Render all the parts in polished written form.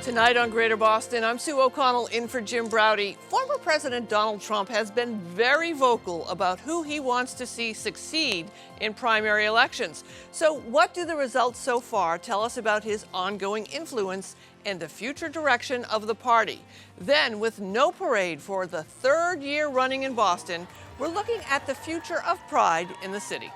Tonight on Greater Boston, I'm Sue O'Connell in for Jim Braude. Former President Donald Trump has been very vocal about who he wants to see succeed in primary elections. So what do the results so far tell us about his ongoing influence and the future direction of the party? Then, with no parade for the third year running in Boston, we're looking at the future of pride in the city.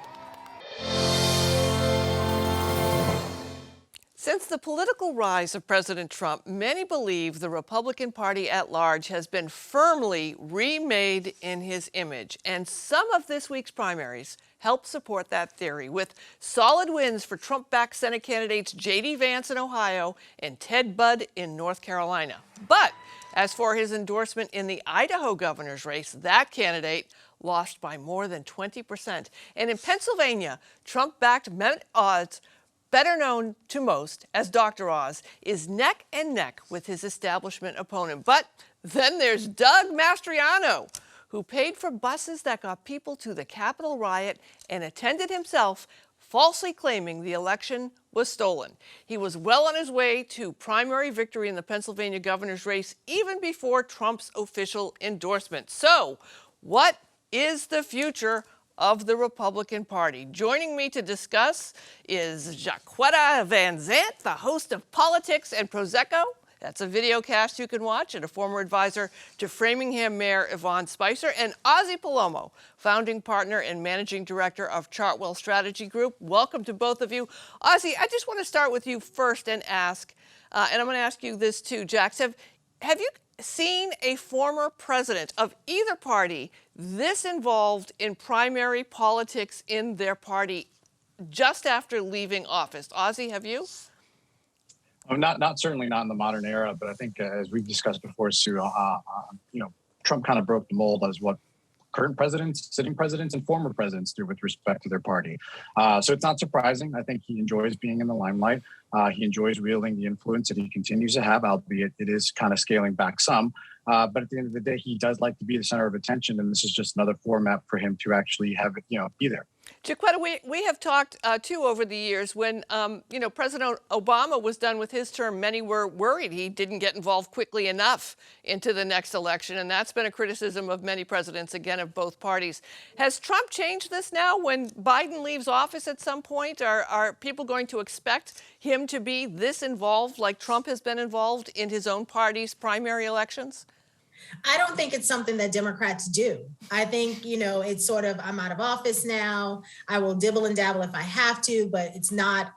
Since the political rise of President Trump, many believe the Republican Party at large has been firmly remade in his image. And some of this week's primaries help support that theory, with solid wins for Trump-backed Senate candidates J.D. Vance in Ohio and Ted Budd in North Carolina. But as for his endorsement in the Idaho governor's race, that candidate lost by more than 20%. And in Pennsylvania, Trump-backed Oz, better known to most as Dr. Oz, is neck and neck with his establishment opponent. But then there's Doug Mastriano, who paid for buses that got people to the Capitol riot and attended himself, falsely claiming the election was stolen. He was well on his way to primary victory in the Pennsylvania governor's race even before Trump's official endorsement. So, what is the future of the Republican Party? Joining me to discuss is Jacquetta Van Zandt, the host of Politics and Prosecco. That's a videocast you can watch, and a former advisor to Framingham Mayor Yvonne Spicer, and Ozzie Palomo, founding partner and managing director of Chartwell Strategy Group. Welcome to both of you. Ozzie, I just want to start with you first and ask, and I'm going to ask you this too, Jax, have you seen a former president of either party this involved in primary politics in their party just after leaving office? Ozzie, have you? Certainly not in the modern era, but I think as we've discussed before, Sue, Trump kind of broke the mold as what current presidents, sitting presidents, and former presidents do with respect to their party. So it's not surprising. I think he enjoys being in the limelight. He enjoys wielding the influence that he continues to have, albeit it is kind of scaling back some. But at the end of the day, he does like to be the center of attention, and this is just another format for him to actually have, be there. Jacquetta, we have talked, too, over the years when, President Obama was done with his term. Many were worried he didn't get involved quickly enough into the next election, and that's been a criticism of many presidents, again, of both parties. Has Trump changed this now? When Biden leaves office at some point, are people going to expect him to be this involved like Trump has been involved in his own party's primary elections? I don't think it's something that Democrats do. I think, it's sort of, I'm out of office now. I will dibble and dabble if I have to, but it's not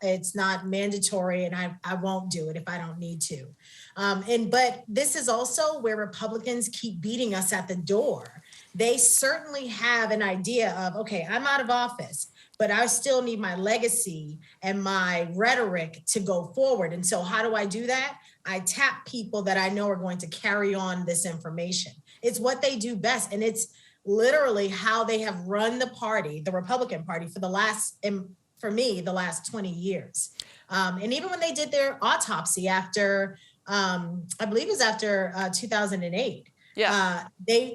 mandatory, and I won't do it if I don't need to. But this is also where Republicans keep beating us at the door. They certainly have an idea of, okay, I'm out of office, but I still need my legacy and my rhetoric to go forward. And so how do I do that? I tap people that I know are going to carry on this information. It's what they do best. And it's literally how they have run the party, the Republican Party, for the last 20 years. And even when they did their autopsy after, I believe it was after 2008, yeah, they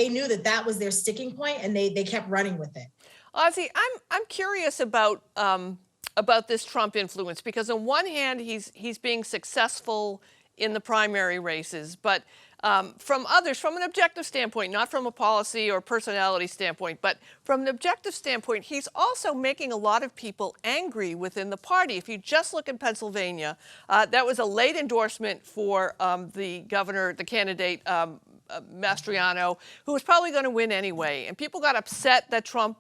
knew that was their sticking point, and they kept running with it. Ozzie, I'm curious about this Trump influence, because on one hand he's being successful in the primary races, but from others, from an objective standpoint, not from a policy or personality standpoint, but from an objective standpoint, he's also making a lot of people angry within the party. If you just look in Pennsylvania, that was a late endorsement for the candidate Mastriano, who was probably going to win anyway, and people got upset that Trump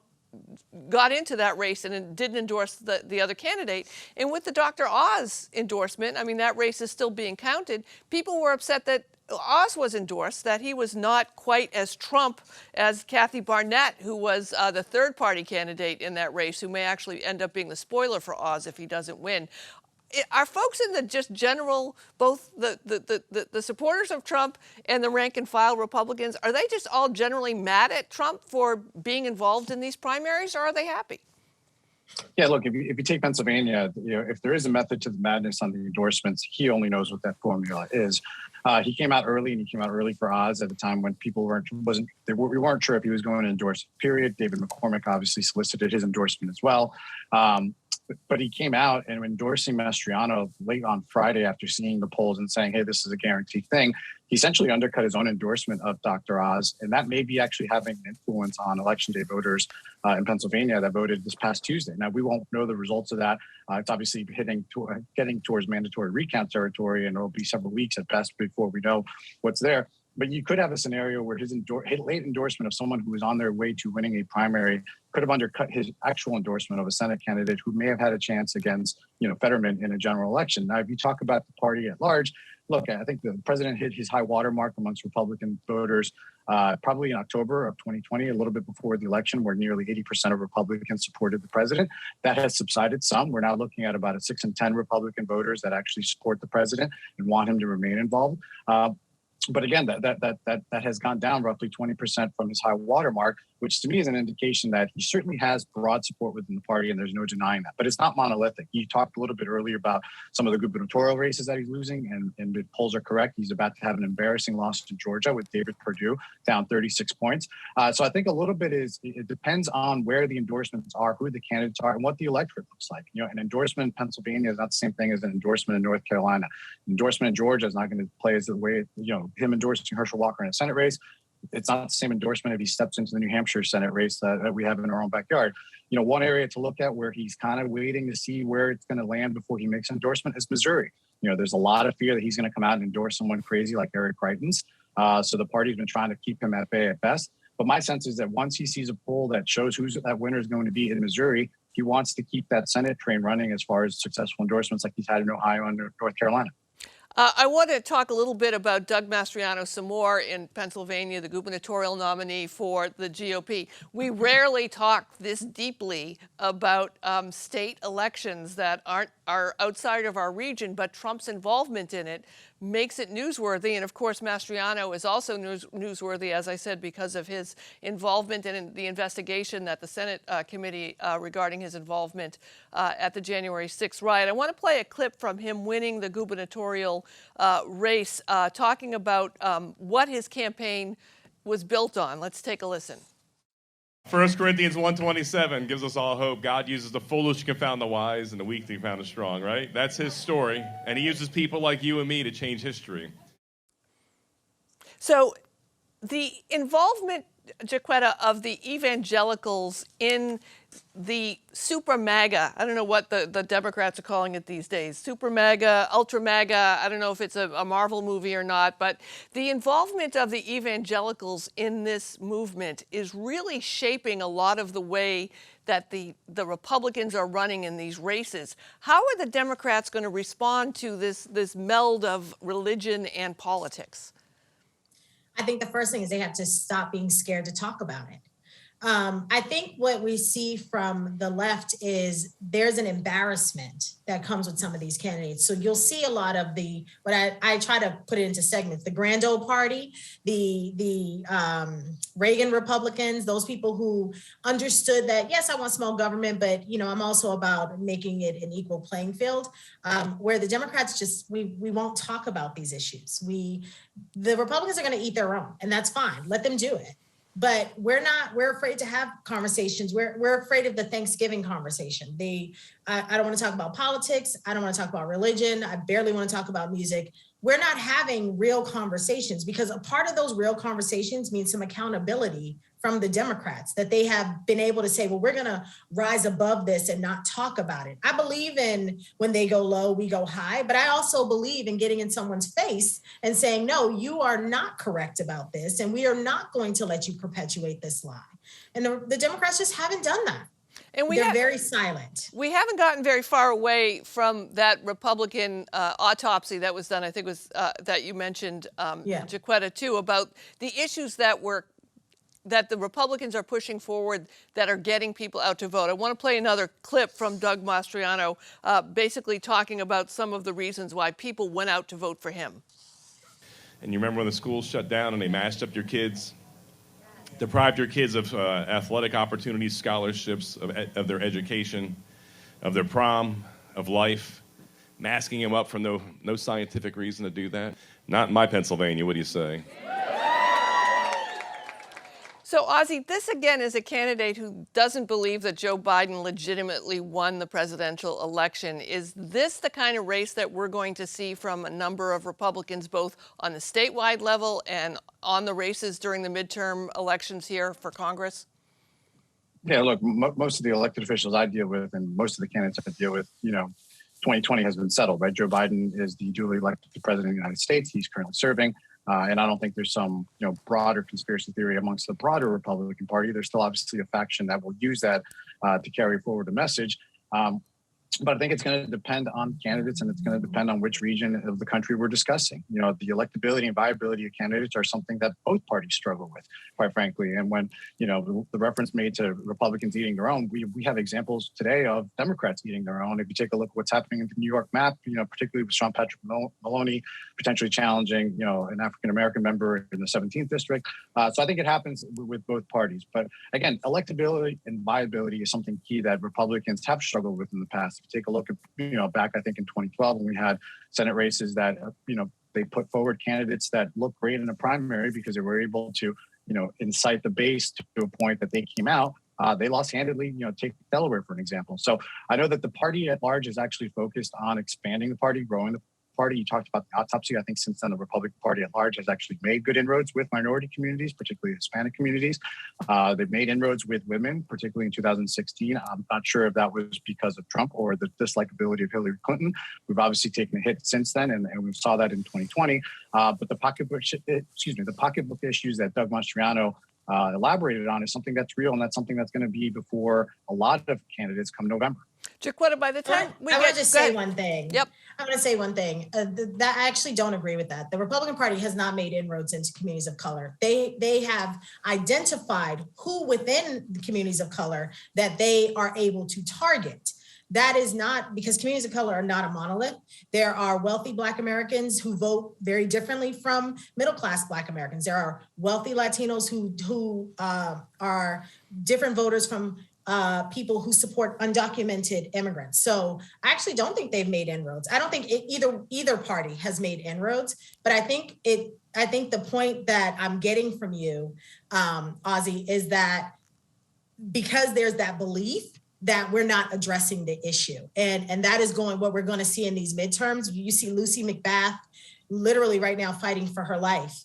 got into that race and didn't endorse the other candidate. And with the Dr. Oz endorsement, I mean, that race is still being counted. People were upset that Oz was endorsed, that he was not quite as Trump as Kathy Barnett, who was the third-party candidate in that race, who may actually end up being the spoiler for Oz if he doesn't win. Are folks in the just general, both the supporters of Trump and the rank and file Republicans, are they just all generally mad at Trump for being involved in these primaries, or are they happy? Yeah, look, if you take Pennsylvania, if there is a method to the madness on the endorsements, he only knows what that formula is. He came out early, and he came out early for Oz at a time when people we weren't sure if he was going to endorse, period. David McCormick obviously solicited his endorsement as well. But he came out and endorsing Mastriano late on Friday after seeing the polls and saying, hey, this is a guaranteed thing. He essentially undercut his own endorsement of Dr. Oz, and that may be actually having an influence on election day voters in Pennsylvania that voted this past Tuesday. Now, we won't know the results of that. It's obviously getting towards mandatory recount territory, and it'll be several weeks at best before we know what's there. But you could have a scenario where his late endorsement of someone who was on their way to winning a primary could have undercut his actual endorsement of a Senate candidate who may have had a chance against, Fetterman in a general election. Now, if you talk about the party at large, look, I think the president hit his high watermark amongst Republican voters probably in October of 2020, a little bit before the election, where nearly 80% of Republicans supported the president. That has subsided some. We're now looking at about a 6 in 10 Republican voters that actually support the president and want him to remain involved. But again, that has gone down roughly 20% from his high watermark, which to me is an indication that he certainly has broad support within the party, and there's no denying that. But it's not monolithic. You talked a little bit earlier about some of the gubernatorial races that he's losing, and the polls are correct. He's about to have an embarrassing loss to Georgia with David Perdue down 36 points. So I think a little bit it depends on where the endorsements are, who the candidates are, and what the electorate looks like. An endorsement in Pennsylvania is not the same thing as an endorsement in North Carolina. Endorsement in Georgia is not going to play as the way, him endorsing Herschel Walker in a Senate race. It's not the same endorsement if he steps into the New Hampshire Senate race that we have in our own backyard. One area to look at where he's kind of waiting to see where it's going to land before he makes an endorsement is Missouri. There's a lot of fear that he's going to come out and endorse someone crazy like Eric Greitens. So the party's been trying to keep him at bay at best. But my sense is that once he sees a poll that shows who that winner is going to be in Missouri, he wants to keep that Senate train running as far as successful endorsements like he's had in Ohio and North Carolina. I want to talk a little bit about Doug Mastriano some more in Pennsylvania, the gubernatorial nominee for the GOP. We rarely talk this deeply about state elections that are outside of our region, but Trump's involvement in it makes it newsworthy. And of course, Mastriano is also newsworthy, as I said, because of his involvement in the investigation that the Senate committee regarding his involvement at the January 6th riot. I want to play a clip from him winning the gubernatorial race, talking about what his campaign was built on. Let's take a listen. 1 Corinthians 1:27 gives us all hope. God uses the foolish to confound the wise and the weak to confound the strong, right? That's his story. And he uses people like you and me to change history. So the involvement, Jacquetta, of the evangelicals in the super MAGA, I don't know what the Democrats are calling it these days, super MAGA, ultra MAGA, I don't know if it's a Marvel movie or not, but the involvement of the evangelicals in this movement is really shaping a lot of the way that the Republicans are running in these races. How are the Democrats going to respond to this meld of religion and politics? I think the first thing is they have to stop being scared to talk about it. I think what we see from the left is there's an embarrassment that comes with some of these candidates. So you'll see a lot of what I try to put it into segments, the grand old party, the Reagan Republicans, those people who understood that, yes, I want small government, but I'm also about making it an equal playing field, where the Democrats we won't talk about these issues. The Republicans are going to eat their own, and that's fine. Let them do it. But we're afraid to have conversations. We're afraid of the Thanksgiving conversation. I don't want to talk about politics. I don't want to talk about religion. I barely want to talk about music. We're not having real conversations because a part of those real conversations means some accountability from the Democrats, that they have been able to say, well, we're going to rise above this and not talk about it. I believe in when they go low, we go high, but I also believe in getting in someone's face and saying, no, you are not correct about this, and we are not going to let you perpetuate this lie. And the Democrats just haven't done that. And they're very silent. We haven't gotten very far away from that Republican autopsy that was done, I think was that you mentioned, Jacquetta, too, about the issues that the Republicans are pushing forward that are getting people out to vote. I want to play another clip from Doug Mastriano, basically talking about some of the reasons why people went out to vote for him. And you remember when the schools shut down and they mashed up your kids, deprived your kids of athletic opportunities, scholarships, of their education, of their prom, of life, masking them up for no scientific reason to do that? Not in my Pennsylvania, what do you say? So, Ozzie, this again is a candidate who doesn't believe that Joe Biden legitimately won the presidential election. Is this the kind of race that we're going to see from a number of Republicans, both on the statewide level and on the races during the midterm elections here for Congress? Yeah, look, most of the elected officials I deal with and most of the candidates I deal with, 2020 has been settled, right? Joe Biden is the duly elected president of the United States. He's currently serving. And I don't think there's some, broader conspiracy theory amongst the broader Republican Party. There's still obviously a faction that will use that to carry forward a message. But I think it's going to depend on candidates and it's going to depend on which region of the country we're discussing. The electability and viability of candidates are something that both parties struggle with, quite frankly. And when, the reference made to Republicans eating their own, we have examples today of Democrats eating their own. If you take a look at what's happening in the New York map, particularly with Sean Patrick Maloney potentially challenging, an African-American member in the 17th district. So I think it happens with both parties. But again, electability and viability is something key that Republicans have struggled with in the past. If you take a look at, back, I think in 2012, when we had Senate races that, they put forward candidates that looked great in a primary because they were able to, incite the base to a point that they came out. They lost handedly, take Delaware for an example. So I know that the party at large is actually focused on expanding the party, growing the party. You talked about the autopsy. I think since then, the Republican Party at large has actually made good inroads with minority communities, particularly Hispanic communities. They've made inroads with women, particularly in 2016. I'm not sure if that was because of Trump or the dislikability of Hillary Clinton. We've obviously taken a hit since then, and we saw that in 2020. But the pocketbook issues that Doug Mastriano elaborated on is something that's real, and that's something that's going to be before a lot of candidates come November. Jacquetta, by the time I want to just say one thing. Yep. I'm going to say one thing. That I actually don't agree with that. The Republican Party has not made inroads into communities of color. They have identified who within the communities of color that they are able to target. That is not because communities of color are not a monolith. There are wealthy Black Americans who vote very differently from middle-class Black Americans. There are wealthy Latinos who are different voters from people who support undocumented immigrants. So I actually don't think they've made inroads. I don't think either party has made inroads, but I think the point that I'm getting from you, Ozzie, is that because there's that belief that we're not addressing the issue. And that is what we're going to see in these midterms. You see Lucy McBath literally right now fighting for her life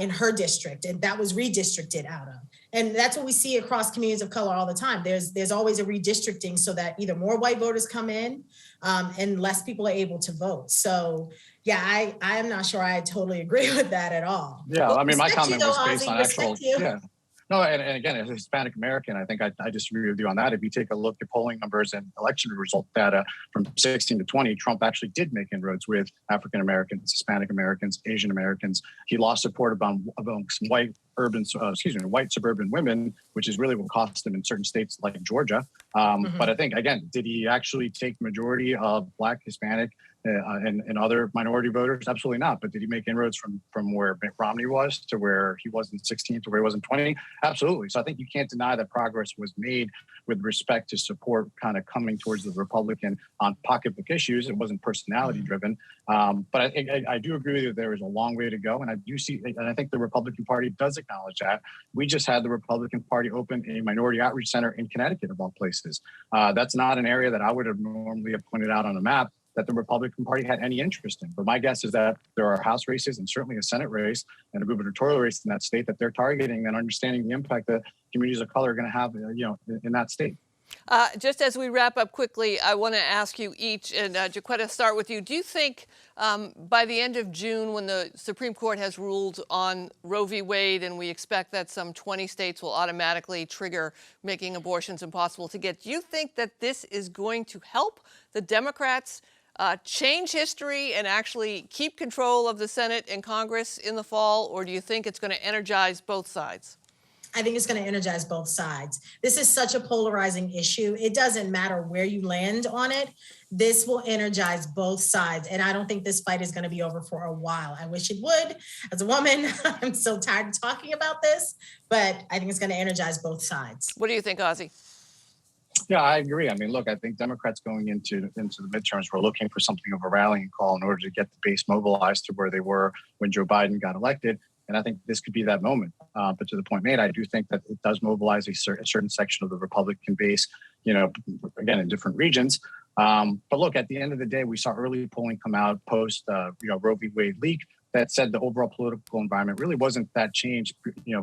in her district, and that was redistricted out of. And that's what we see across communities of color all the time. There's always a redistricting so that either more white voters come in and less people are able to vote. So yeah, I am not sure I totally agree with that at all. Yeah, But I mean, my respect comment you, was though, based Ozzie, on respect actual, you. yeah. No, and again, as a Hispanic American, I think I disagree with you on that. If you take a look at polling numbers and election result data from 16 to 20, Trump actually did make inroads with African Americans, Hispanic Americans, Asian Americans. He lost support amongst white suburban women, which is really what cost him in certain states like Georgia. But I think, again, did he actually take majority of Black, Hispanic, and other minority voters? Absolutely not. But did he make inroads from where Mitt Romney was to where he was in 16 to where he was in 20? Absolutely. So I think you can't deny that progress was made with respect to support kind of coming towards the Republican on pocketbook issues. It wasn't personality driven. But I do agree with you. There is a long way to go. And I do see, and I think the Republican Party does acknowledge that. We just had the Republican Party open a minority outreach center in Connecticut, of all places. That's not an area that I would have normally pointed out on a map that the Republican Party had any interest in. But my guess is that there are House races and certainly a Senate race and a gubernatorial race in that state that they're targeting and understanding the impact that communities of color are going to have, in that state. Just as we wrap up quickly, I want to ask you each, and Jacquetta, start with you. Do you think by the end of June, when the Supreme Court has ruled on Roe v. Wade, and we expect that some 20 states will automatically trigger making abortions impossible to get, do you think that this is going to help the Democrats change history and actually keep control of the Senate and Congress in the fall, or do you think it's going to energize both sides? I think it's going to energize both sides. This is such a polarizing issue. It doesn't matter where you land on it. This will energize both sides. And I don't think this fight is going to be over for a while. I wish it would. As a woman, I'm so tired of talking about this, but I think it's going to energize both sides. What do you think, Ozzie? Yeah, I agree. I mean, look, I think Democrats going into the midterms were looking for something of a rallying call in order to get the base mobilized to where they were when Joe Biden got elected. And I think this could be that moment. But to the point made, I do think that it does mobilize a certain section of the Republican base, again, in different regions. But look, at the end of the day, we saw early polling come out post, Roe v. Wade leak that said the overall political environment really wasn't that changed,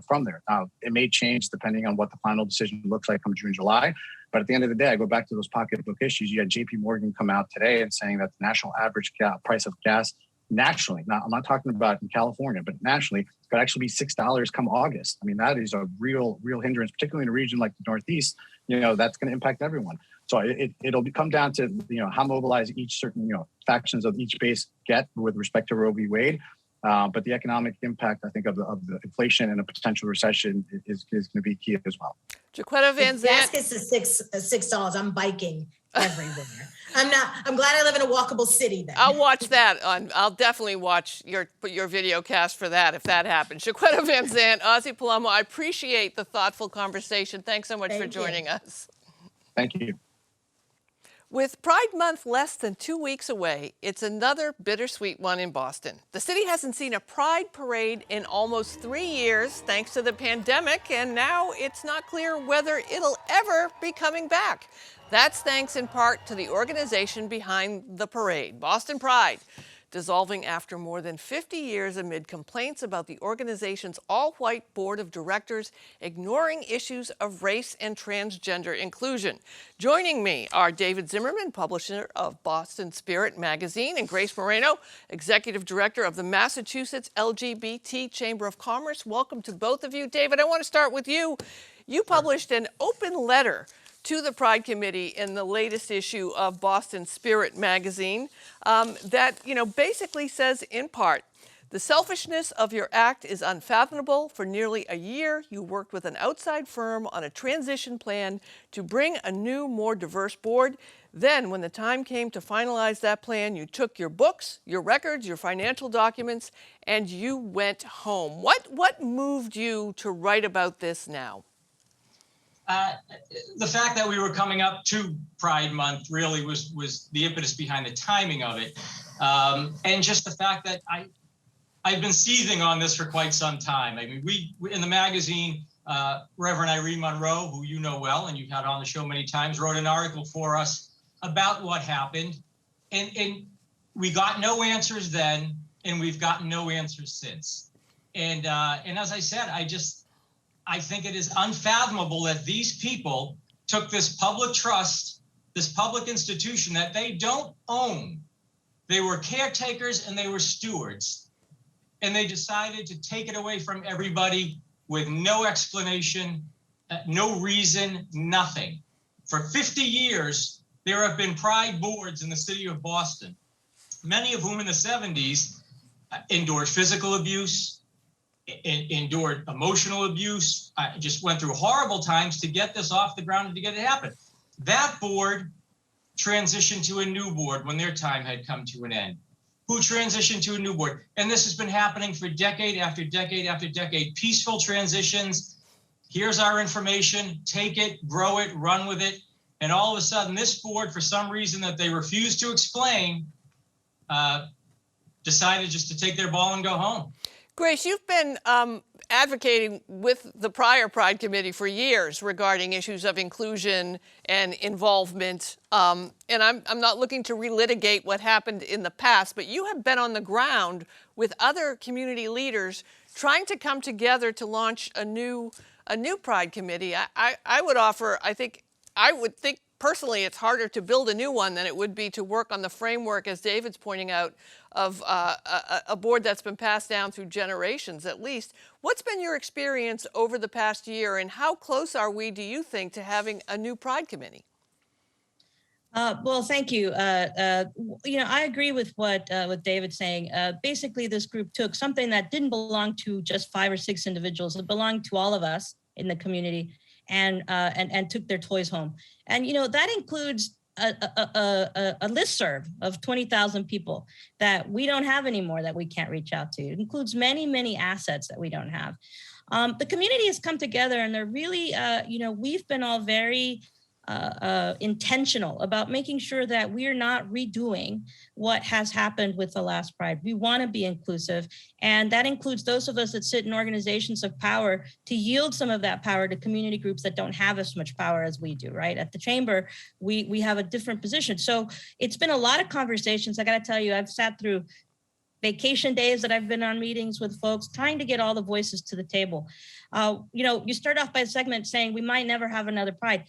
from there. It may change depending on what the final decision looks like come June, July. But at the end of the day, I go back to those pocketbook issues. You had JP Morgan come out today and saying that the national average price of gas nationally, now I'm not talking about in California, but nationally, could actually be $6 come August. I mean, that is a real hindrance, particularly in a region like the Northeast. That's going to impact everyone. So it'll come down to how mobilized each certain factions of each base get with respect to Roe v. Wade. But the economic impact, I think, of the inflation and a potential recession is going to be key as well. Jacquetta Van Zandt. Gas gets to $6. I'm biking everywhere. I'm glad I live in a walkable city then. I'll watch that. I'll definitely watch your video cast for that if that happens. Jacquetta Van Zandt, Ozzie, Palomo, I appreciate the thoughtful conversation. Thanks so much for joining us. Thank you. With Pride Month less than 2 weeks away, it's another bittersweet one in Boston. The city hasn't seen a Pride parade in almost 3 years thanks to the pandemic, and now it's not clear whether it'll ever be coming back. That's thanks in part to the organization behind the parade, Boston Pride, dissolving after more than 50 years amid complaints about the organization's all-white board of directors ignoring issues of race and transgender inclusion. Joining me are David Zimmerman, publisher of Boston Spirit magazine, and Grace Moreno, executive director of the Massachusetts LGBT Chamber of Commerce. Welcome to both of you. David, I want to start with you. You published an open letter to the Pride Committee in the latest issue of Boston Spirit magazine that, basically says in part, the selfishness of your act is unfathomable. For nearly a year, you worked with an outside firm on a transition plan to bring a new, more diverse board. Then, when the time came to finalize that plan, you took your books, your records, your financial documents, and you went home. What moved you to write about this now? The fact that we were coming up to Pride Month really was the impetus behind the timing of it. And just the fact that I've been seething on this for quite some time. I mean, we in the magazine, Reverend Irene Monroe, who you know well and you've had on the show many times, wrote an article for us about what happened. And we got no answers then, and we've gotten no answers since. And as I said, I think it is unfathomable that these people took this public trust, this public institution that they don't own. They were caretakers and they were stewards. And they decided to take it away from everybody with no explanation, no reason, nothing. For 50 years, there have been Pride boards in the city of Boston, many of whom in the 70s endured physical abuse, endured emotional abuse, just went through horrible times to get this off the ground and to get it happen. That board transitioned to a new board when their time had come to an end. Who transitioned to a new board? And this has been happening for decade after decade after decade. Peaceful transitions. Here's our information. Take it, grow it, run with it. And all of a sudden, this board, for some reason that they refused to explain, decided just to take their ball and go home. Grace, you've been advocating with the prior Pride Committee for years regarding issues of inclusion and involvement. And I'm not looking to relitigate what happened in the past, but you have been on the ground with other community leaders trying to come together to launch a new Pride Committee. I would think personally it's harder to build a new one than it would be to work on the framework, as David's pointing out, of a board that's been passed down through generations at least. What's been your experience over the past year, and how close are we, do you think, to having a new Pride Committee? Well, thank you. I agree with what David's saying. Basically, this group took something that didn't belong to just 5 or 6 individuals. It belonged to all of us in the community, and took their toys home. And that includes a listserv of 20,000 people that we don't have anymore, that we can't reach out to. It includes many, many assets that we don't have. The community has come together, and they're really, we've been all very intentional about making sure that we're not redoing what has happened with the last Pride. We want to be inclusive, and that includes those of us that sit in organizations of power to yield some of that power to community groups that don't have as much power as we do, right? At the chamber, we have a different position. So it's been a lot of conversations. I got to tell you, I've sat through vacation days that I've been on meetings with folks trying to get all the voices to the table. You start off by a segment saying we might never have another Pride.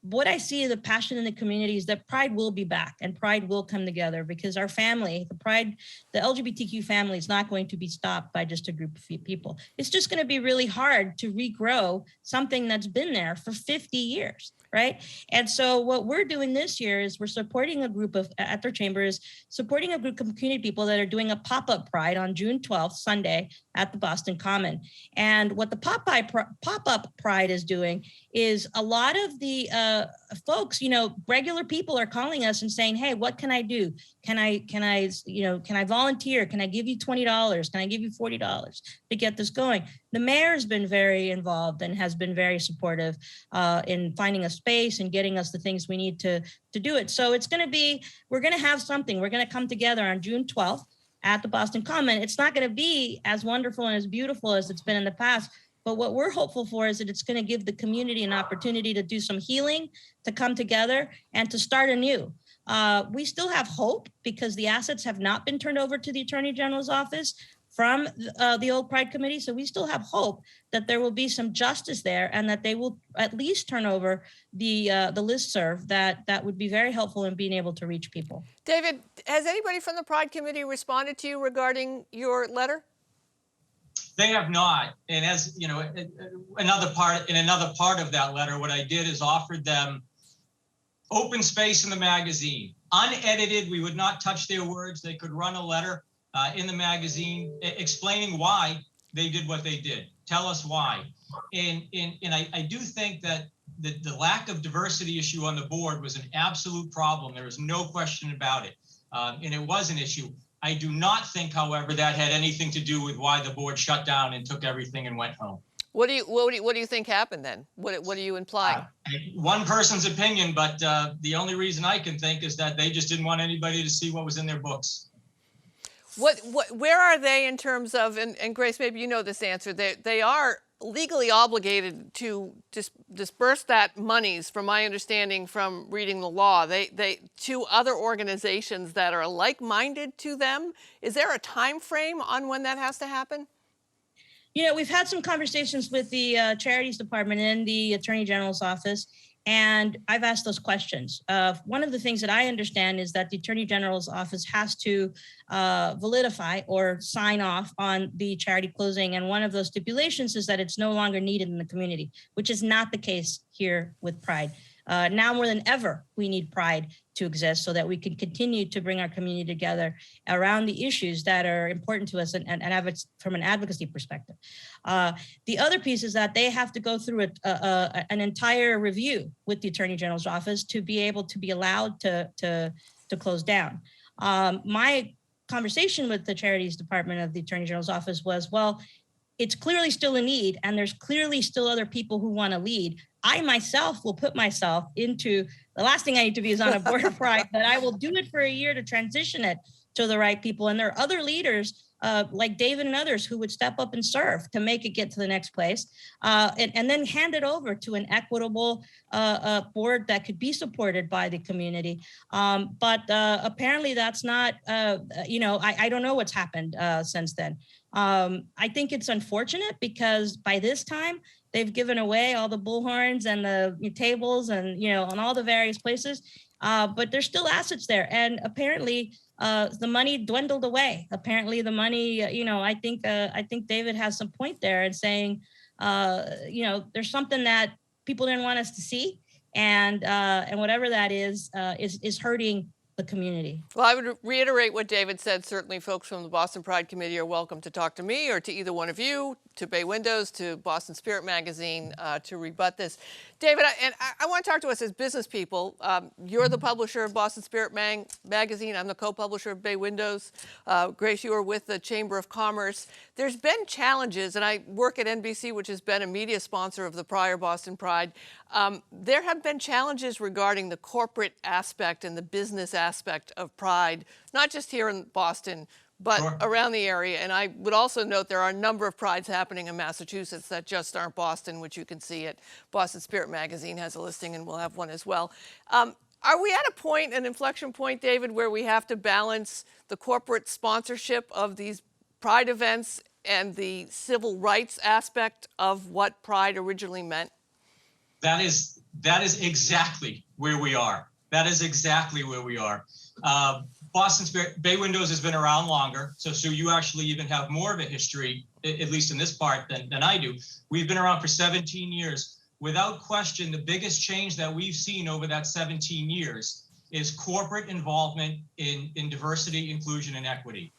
What I see the passion in the community is that Pride will be back and Pride will come together, because our family, the LGBTQ family, is not going to be stopped by just a group of people. It's just going to be really hard to regrow something that's been there for 50 years. Right. And so what we're doing this year is we're supporting a group at their chamber is supporting a group of community people that are doing a pop-up Pride on June 12th, Sunday, at the Boston Common. And what the pop-up Pride is doing is a lot of the folks, regular people are calling us and saying, hey, what can I do? Can I volunteer? Can I give you $20? Can I give you $40 to get this going? The mayor's been very involved and has been very supportive in finding a space and getting us the things we need to do it. So we're going to have something. We're going to come together on June 12th at the Boston Common. It's not going to be as wonderful and as beautiful as it's been in the past, but what we're hopeful for is that it's going to give the community an opportunity to do some healing, to come together and to start anew. We still have hope because the assets have not been turned over to the Attorney General's office from the old Pride Committee. So we still have hope that there will be some justice there and that they will at least turn over the listserv that would be very helpful in being able to reach people. David, has anybody from the Pride Committee responded to you regarding your letter? They have not. And as you know, another part of that letter, what I did is offered them open space in the magazine, unedited. We would not touch their words. They could run a letter in the magazine explaining why they did what they did. Tell us why. And I do think that the lack of diversity issue on the board was an absolute problem. There is no question about it. And it was an issue. I do not think, however, that had anything to do with why the board shut down and took everything and went home. What do you think happened then? What are you implying? One person's opinion, but the only reason I can think is that they just didn't want anybody to see what was in their books. Where are they in terms of, and Grace, maybe you know this answer, they are legally obligated to disperse that monies, from my understanding from reading the law, they to other organizations that are like-minded to them. Is there a time frame on when that has to happen? We've had some conversations with the Charities Department and the Attorney General's office, and I've asked those questions. One of the things that I understand is that the Attorney General's office has to validify or sign off on the charity closing. And one of those stipulations is that it's no longer needed in the community, which is not the case here with Pride. Now more than ever, we need Pride to exist so that we can continue to bring our community together around the issues that are important to us and from an advocacy perspective. The other piece is that they have to go through an entire review with the Attorney General's office to be able to be allowed to close down. My conversation with the Charities Department of the Attorney General's office was, well, it's clearly still a need, and there's clearly still other people who want to lead. I myself will put myself into, the last thing I need to be is on a board of Pride, but I will do it for a year to transition it to the right people. And there are other leaders like David and others who would step up and serve to make it get to the next place, and then hand it over to an equitable board that could be supported by the community. But apparently that's not, I don't know what's happened since then. I think it's unfortunate because by this time, they've given away all the bullhorns and the tables and, on all the various places, but there's still assets there. And apparently the money dwindled away. Apparently the money, I think David has some point there in saying, there's something that people didn't want us to see. And whatever that is hurting the community. Well, I would reiterate what David said. Certainly folks from the Boston Pride Committee are welcome to talk to me or to either one of you, to Bay Windows, to Boston Spirit Magazine, to rebut this. David, I want to talk to us as business people. You're the publisher of Boston Spirit Magazine. I'm the co-publisher of Bay Windows. Grace, you are with the Chamber of Commerce. There's been challenges, and I work at NBC, which has been a media sponsor of the prior Boston Pride. There have been challenges regarding the corporate aspect and the business aspect of Pride, not just here in Boston, but Sure. around the area. And I would also note there are a number of prides happening in Massachusetts that just aren't Boston, which you can see at Boston Spirit Magazine has a listing, and we'll have one as well. Are we at a point, an inflection point, David, where we have to balance the corporate sponsorship of these Pride events and the civil rights aspect of what Pride originally meant? That is exactly where we are. That is exactly where we are. Boston Spirit, Bay Windows has been around longer, so you actually even have more of a history, at least in this part, than I do. We've been around for 17 years. Without question, the biggest change that we've seen over that 17 years is corporate involvement in diversity, inclusion, and equity.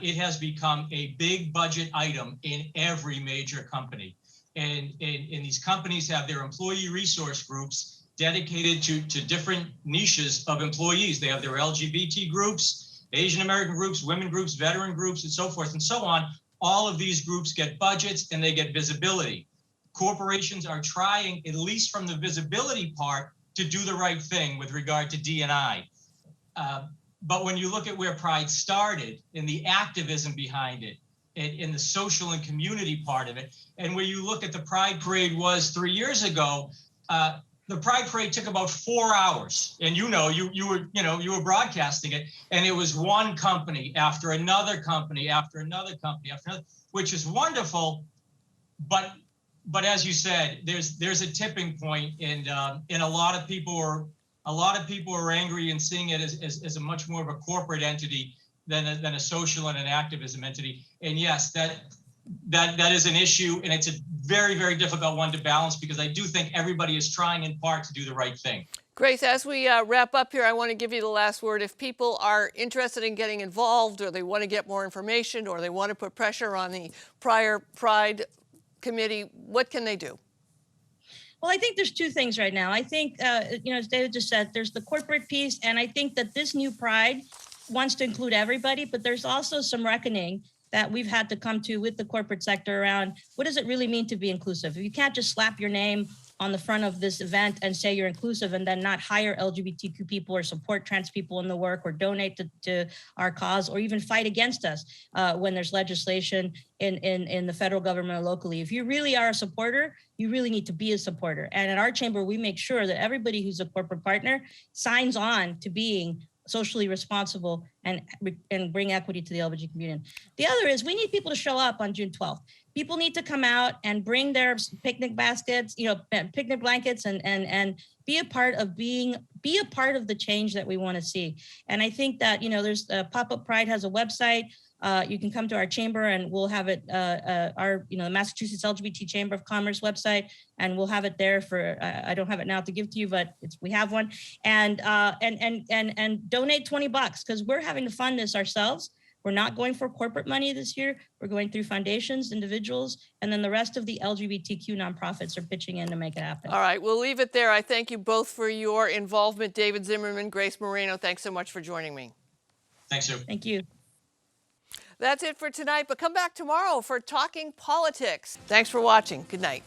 It has become a big budget item in every major company. And these companies have their employee resource groups dedicated to different niches of employees. They have their LGBT groups, Asian American groups, women groups, veteran groups, and so forth and so on. All of these groups get budgets and they get visibility. Corporations are trying, at least from the visibility part, to do the right thing with regard to D&I. But when you look at where Pride started and the activism behind it, in the social and community part of it, and where you look at the Pride Parade was 3 years ago, the Pride Parade took about 4 hours, and you were broadcasting it, and it was one company after another company after another company after another, which is wonderful, but as you said, there's a tipping point, and a lot of people are angry and seeing it as a much more of a corporate entity than a social and an activism entity. And yes, that is an issue, and it's a very, very difficult one to balance, because I do think everybody is trying in part to do the right thing. Grace, as we wrap up here, I want to give you the last word. If people are interested in getting involved, or they want to get more information, or they want to put pressure on the prior Pride Committee, what can they do? Well, I think there's two things right now. I think, as David just said, there's the corporate piece, and I think that this new Pride wants to include everybody, but there's also some reckoning that we've had to come to with the corporate sector around what does it really mean to be inclusive? You can't just slap your name on the front of this event and say you're inclusive and then not hire LGBTQ people or support trans people in the work or donate to our cause or even fight against us when there's legislation in the federal government or locally. If you really are a supporter, you really need to be a supporter. And at our chamber, we make sure that everybody who's a corporate partner signs on to being socially responsible and bring equity to the LGBT community. The other is we need people to show up on June 12th. People need to come out and bring their picnic baskets, picnic blankets, and be a part of the change that we want to see. And I think that, there's Pop-Up Pride has a website. You can come to our chamber and we'll have it, the Massachusetts LGBT Chamber of Commerce website, and we'll have it there for, I don't have it now to give to you, but we have one. And donate $20 because we're having to fund this ourselves. We're not going for corporate money this year. We're going through foundations, individuals, and then the rest of the LGBTQ nonprofits are pitching in to make it happen. All right, we'll leave it there. I thank you both for your involvement. David Zimmerman, Grace Moreno, thanks so much for joining me. Thanks, Sue. Thank you. That's it for tonight, but come back tomorrow for Talking Politics. Thanks for watching. Good night.